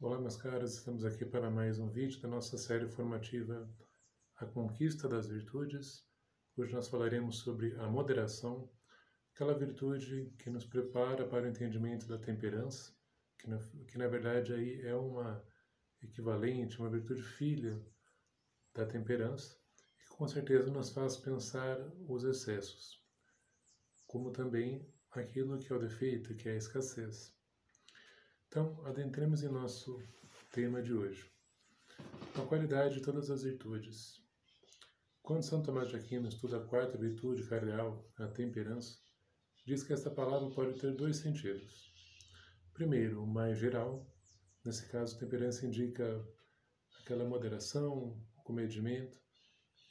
Olá, meus caros, estamos aqui para mais um vídeo da nossa série formativa A Conquista das Virtudes. Hoje nós falaremos sobre a moderação, aquela virtude que nos prepara para o entendimento da temperança, que na verdade aí é uma equivalente, uma virtude filha da temperança, e que com certeza nos faz pensar os excessos, como também aquilo que é o defeito, que é a escassez. Então, adentremos em nosso tema de hoje. A qualidade de todas as virtudes. Quando São Tomás de Aquino estuda a quarta virtude cardeal, a temperança, diz que esta palavra pode ter dois sentidos. Primeiro, o mais geral. Nesse caso, temperança indica aquela moderação, o comedimento,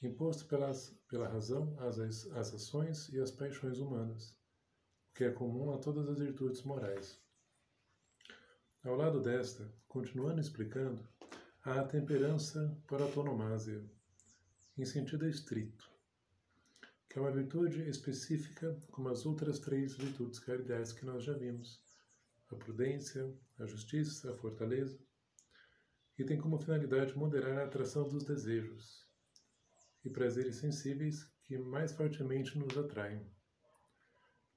imposto pela razão às ações e às paixões humanas, o que é comum a todas as virtudes morais. Ao lado desta, continuando explicando, há a temperança por autonomásia, em sentido estrito, que é uma virtude específica como as outras três virtudes cardeais que nós já vimos, a prudência, a justiça, a fortaleza, e tem como finalidade moderar a atração dos desejos e prazeres sensíveis que mais fortemente nos atraem.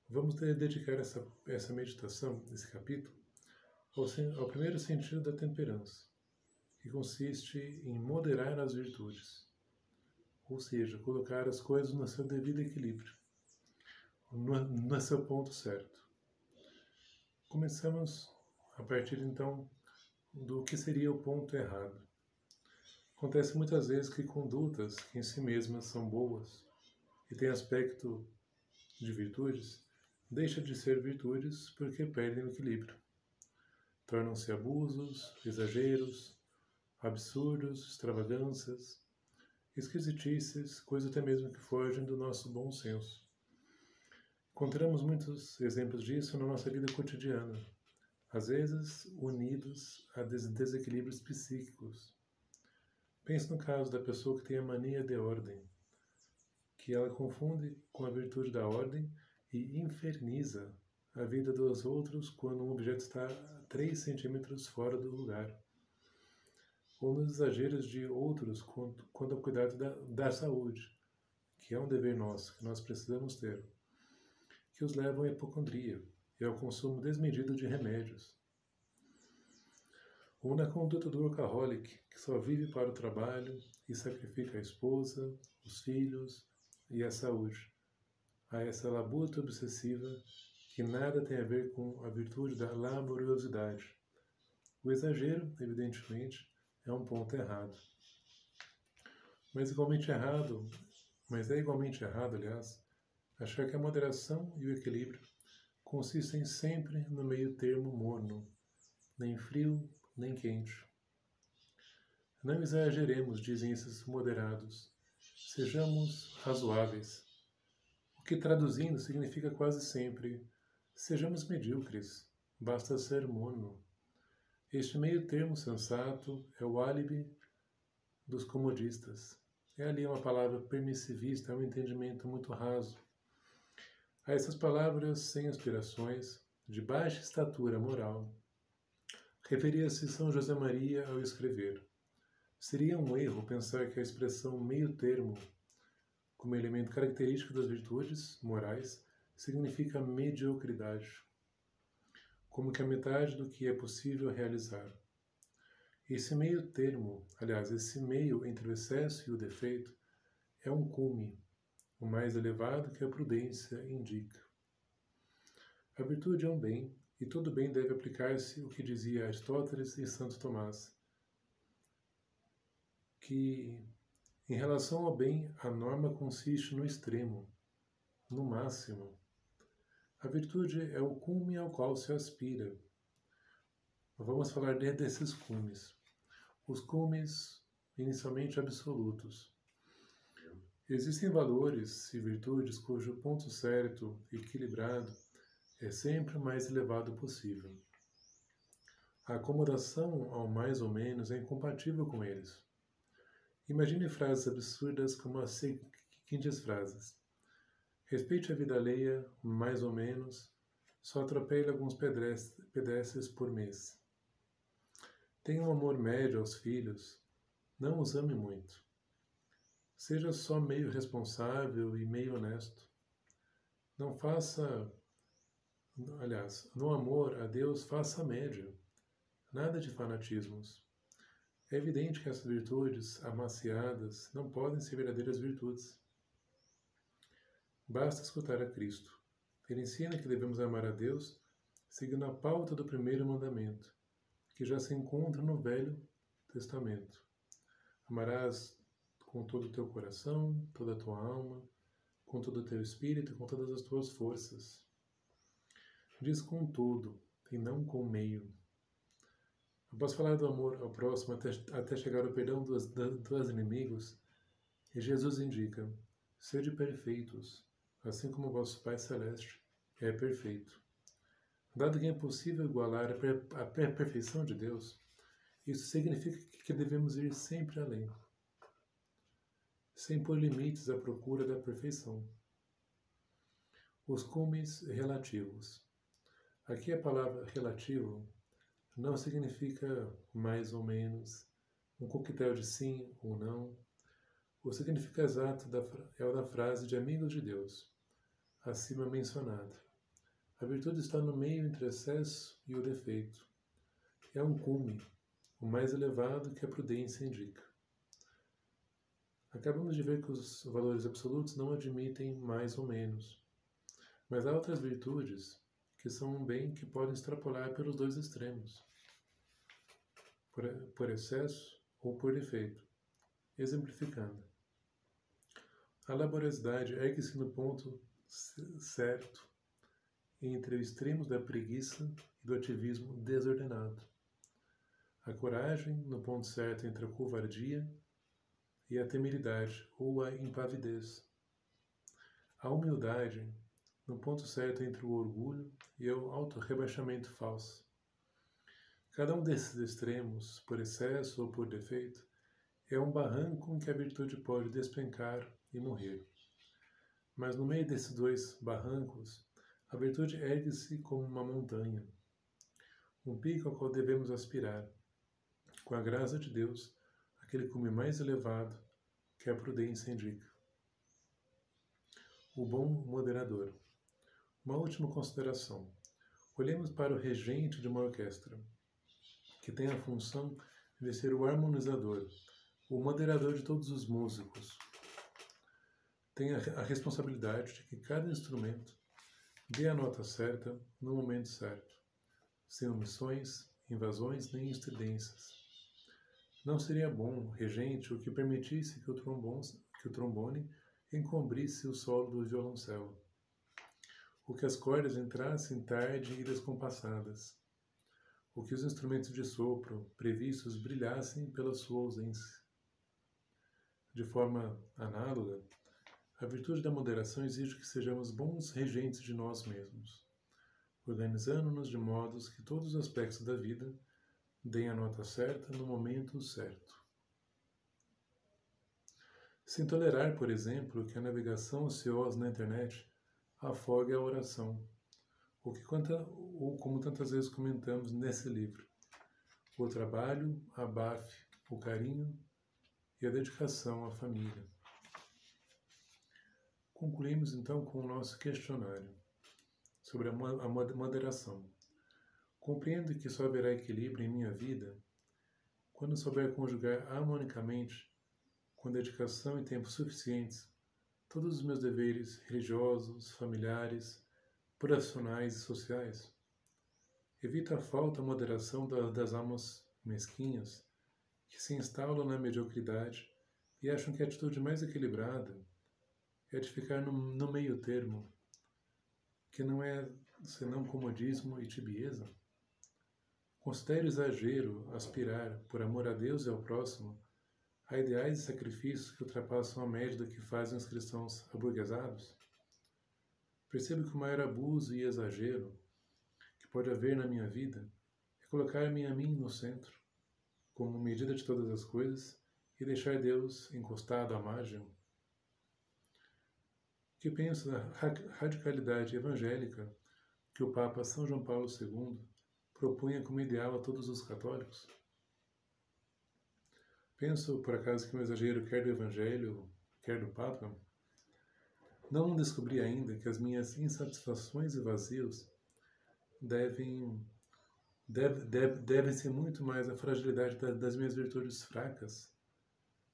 Vamos dedicar essa meditação, esse capítulo, ao primeiro sentido da temperança, que consiste em moderar as virtudes, ou seja, colocar as coisas no seu devido equilíbrio, no seu ponto certo. Começamos a partir então do que seria o ponto errado. Acontece muitas vezes que condutas que em si mesmas são boas e têm aspecto de virtudes, deixam de ser virtudes porque perdem o equilíbrio. Tornam-se abusos, exageros, absurdos, extravagâncias, esquisitices, coisas até mesmo que fogem do nosso bom senso. Encontramos muitos exemplos disso na nossa vida cotidiana, às vezes unidos a desequilíbrios psíquicos. Pense no caso da pessoa que tem a mania de ordem, que ela confunde com a virtude da ordem e inferniza a vida dos outros quando um objeto está 3 centímetros fora do lugar, ou nos exageros de outros quanto ao cuidado da saúde, que é um dever nosso, que nós precisamos ter, que os levam à hipocondria e ao consumo desmedido de remédios. Ou na conduta do workaholic, que só vive para o trabalho e sacrifica a esposa, os filhos e a saúde, a essa labuta obsessiva que nada tem a ver com a virtude da laboriosidade. O exagero, evidentemente, é um ponto errado. Mas é igualmente errado, aliás, achar que a moderação e o equilíbrio consistem sempre no meio termo morno, nem frio, nem quente. Não exageremos, dizem esses moderados. Sejamos razoáveis. O que traduzindo significa quase sempre: sejamos medíocres, basta ser morno. Este meio termo sensato é o álibi dos comodistas. É ali uma palavra permissivista, é um entendimento muito raso. A essas palavras sem aspirações, de baixa estatura moral, referia-se São José Maria ao escrever. Seria um erro pensar que a expressão meio termo, como elemento característico das virtudes morais, significa mediocridade, como que a metade do que é possível realizar. Esse meio termo, aliás, esse meio entre o excesso e o defeito, é um cume, o mais elevado que a prudência indica. A virtude é um bem, e todo bem deve aplicar-se o que dizia Aristóteles e Santo Tomás, que, em relação ao bem, a norma consiste no extremo, no máximo. A virtude é o cume ao qual se aspira. Vamos falar desses cumes. Os cumes, inicialmente absolutos. Existem valores e virtudes cujo ponto certo, equilibrado, é sempre o mais elevado possível. A acomodação ao mais ou menos é incompatível com eles. Imagine frases absurdas como as seguintes frases: respeite a vida alheia, mais ou menos, só atropele alguns pedestres por mês. Tenha um amor médio aos filhos, não os ame muito. Seja só meio responsável e meio honesto. Não faça, aliás, no amor a Deus faça média, nada de fanatismos. É evidente que essas virtudes amaciadas não podem ser verdadeiras virtudes. Basta escutar a Cristo. Ele ensina que devemos amar a Deus seguindo a pauta do primeiro mandamento, que já se encontra no Velho Testamento. Amarás com todo o teu coração, toda a tua alma, com todo o teu espírito e com todas as tuas forças. Diz com tudo, e não com meio. Após falar do amor ao próximo até chegar ao perdão dos inimigos, Jesus indica: sede perfeitos, assim como o vosso Pai Celeste é perfeito. Dado que é impossível igualar a perfeição de Deus, isso significa que devemos ir sempre além, sem pôr limites à procura da perfeição. Os cumes relativos. Aqui a palavra relativo não significa mais ou menos, um coquetel de sim ou não. O significado exato é o da frase de amigos de Deus, acima mencionada. A virtude está no meio entre o excesso e o defeito. É um cume, o mais elevado que a prudência indica. Acabamos de ver que os valores absolutos não admitem mais ou menos, mas há outras virtudes que são um bem que podem extrapolar pelos dois extremos, por excesso ou por defeito. Exemplificando, a laboriosidade ergue-se no ponto certo entre os extremos da preguiça e do ativismo desordenado. A coragem no ponto certo entre a covardia e a temeridade ou a impavidez. A humildade no ponto certo entre o orgulho e o auto-rebaixamento falso. Cada um desses extremos, por excesso ou por defeito, é um barranco em que a virtude pode despencar e morrer. Mas no meio desses dois barrancos, a virtude ergue-se como uma montanha, um pico ao qual devemos aspirar, com a graça de Deus, aquele cume mais elevado que a prudência indica. O bom moderador. Uma última consideração. Olhemos para o regente de uma orquestra, que tem a função de ser o harmonizador, o moderador de todos os músicos. Tem a responsabilidade de que cada instrumento dê a nota certa no momento certo, sem omissões, invasões nem estridências. Não seria bom, regente, o que permitisse que o trombone encobrisse o solo do violoncelo, o que as cordas entrassem tarde e descompassadas, o que os instrumentos de sopro previstos brilhassem pela sua ausência. De forma análoga, a virtude da moderação exige que sejamos bons regentes de nós mesmos, organizando-nos de modos que todos os aspectos da vida deem a nota certa no momento certo. Sem tolerar, por exemplo, que a navegação ociosa na internet afogue a oração, ou como tantas vezes comentamos nesse livro, o trabalho abafe o carinho e a dedicação à família. Concluímos então com o nosso questionário sobre a moderação. Compreendo que só haverá equilíbrio em minha vida quando souber conjugar harmonicamente, com dedicação e tempo suficientes, todos os meus deveres religiosos, familiares, profissionais e sociais. Evita a falta a moderação das almas mesquinhas que se instalam na mediocridade e acham que a atitude mais equilibrada é de ficar no meio termo, que não é senão comodismo e tibieza. Considere exagero aspirar, por amor a Deus e ao próximo, a ideais de sacrifícios que ultrapassam a média do que fazem os cristãos aburguesados? Percebo que o maior abuso e exagero que pode haver na minha vida é colocar-me a mim no centro, como medida de todas as coisas, e deixar Deus encostado à margem. Que penso da radicalidade evangélica que o Papa São João Paulo II propunha como ideal a todos os católicos? Penso, por acaso, que um exagero quer do Evangelho, quer do Papa? Não descobri ainda que as minhas insatisfações e vazios devem ser muito mais a fragilidade das minhas virtudes fracas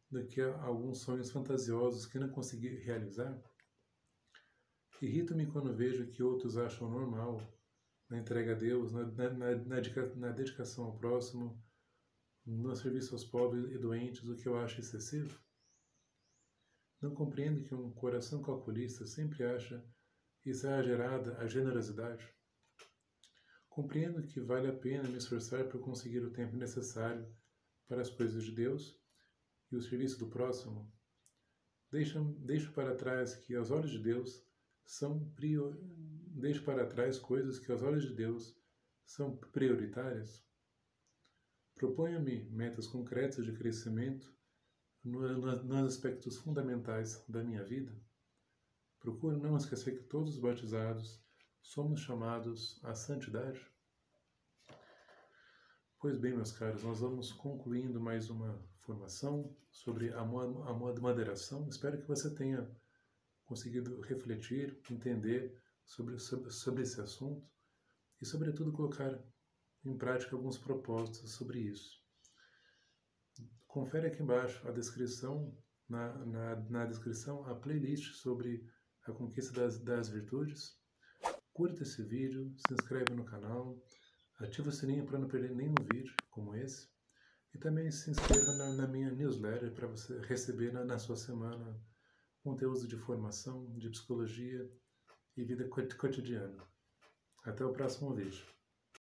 do que alguns sonhos fantasiosos que não consegui realizar. Irrita-me quando vejo que outros acham normal, na entrega a Deus, na dedicação ao próximo, no serviço aos pobres e doentes, o que eu acho excessivo. Não compreendo que um coração calculista sempre acha exagerada a generosidade. Compreendo que vale a pena me esforçar por conseguir o tempo necessário para as coisas de Deus e o serviço do próximo. Deixo para trás que aos olhos de Deus deixo para trás coisas que aos olhos de Deus são prioritárias. Proponho-me metas concretas de crescimento nos aspectos fundamentais da minha vida. Procuro não esquecer que todos os batizados somos chamados à santidade. Pois bem, meus caros, nós vamos concluindo mais uma formação sobre a moderação. Espero que você tenha conseguido refletir, entender sobre esse assunto e, sobretudo, colocar em prática alguns propósitos sobre isso. Confere aqui embaixo a descrição, na descrição, a playlist sobre a conquista das virtudes. Curta esse vídeo, se inscreve no canal, ativa o sininho para não perder nenhum vídeo como esse. E também se inscreva na minha newsletter para você receber na sua semana conteúdos de formação, de psicologia e vida cotidiana. Até o próximo vídeo.